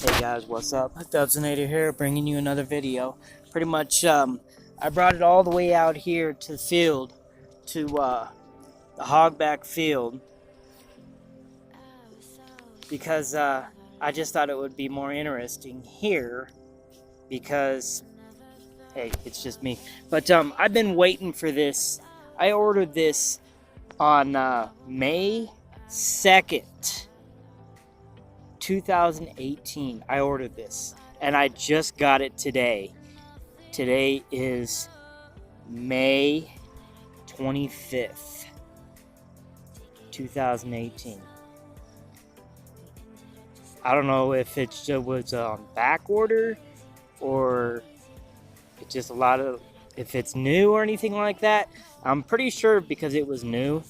Hey guys, what's up? Dubsinator here, bringing you another video. Pretty much, I brought it all the way out here to the field, to the hogback field, because I just thought it would be more interesting here, because, hey, it's just me. But I've been waiting for this. I ordered this on May 2nd. 2018. I ordered this and I just got it today. Today is May 25th, 2018. I don't know if it was on back order or it's just if it's new or anything like that. I'm pretty sure because it was new,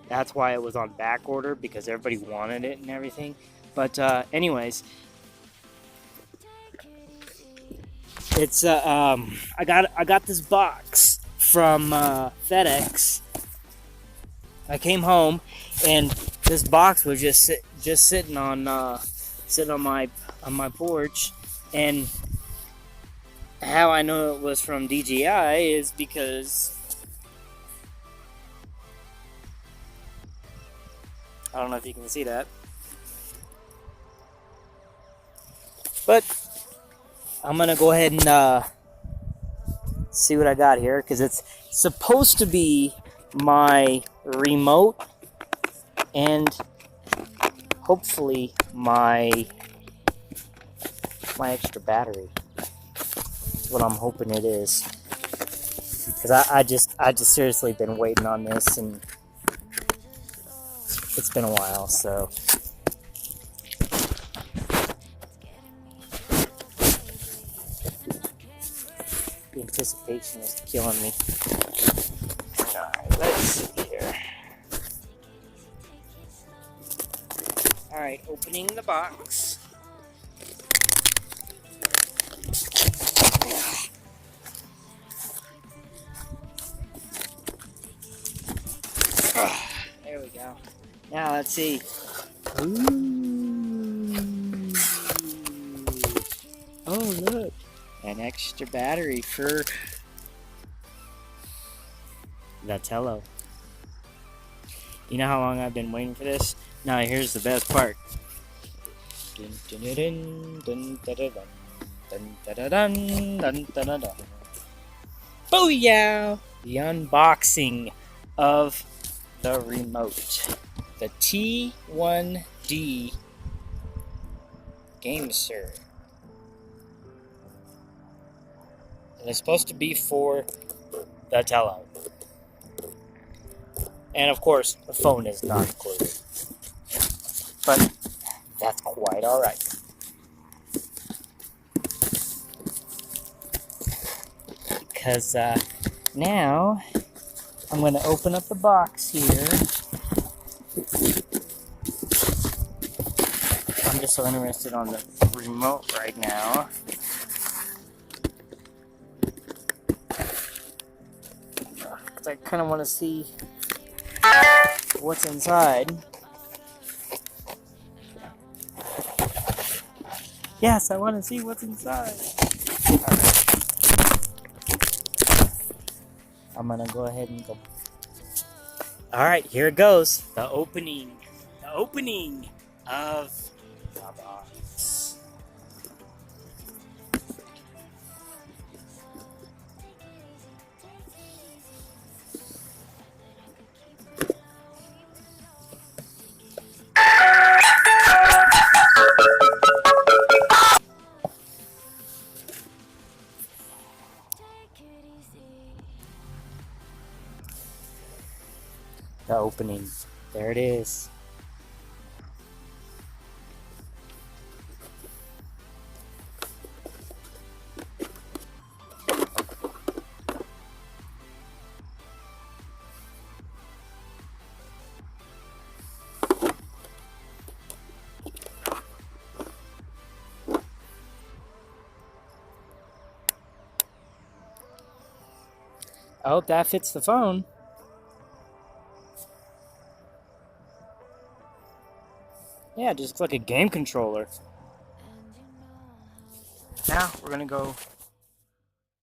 that's why it was on back order, because everybody wanted it and everything. But anyways, it's I got this box from FedEx. I came home and this box was just sitting on my porch. And how I know it was from DJI is because I don't know if you can see that. But I'm gonna go ahead and see what I got here, because it's supposed to be my remote and hopefully my extra battery. That's what I'm hoping it is, because I just seriously been waiting on this, and it's been a while. So the anticipation is killing me. Alright, let's see here. Alright, opening the box. There we go. Now let's see. Ooh. Oh, look. An extra battery for the Tello. You know how long I've been waiting for this? Now here's the best part. Booyah! The unboxing of the remote. The T1D GameSir. And it's supposed to be for the Tello. And of course, the phone is not included. But that's quite alright. Because now I'm going to open up the box here. I'm just so interested on the remote right now. I kind of want to see what's inside. Yes, I want to see what's inside. Right. I'm gonna go ahead and go. Alright, here it goes. The opening of the box. The opening. There it is. I hope that fits the phone. Yeah, just like a game controller. Now we're gonna go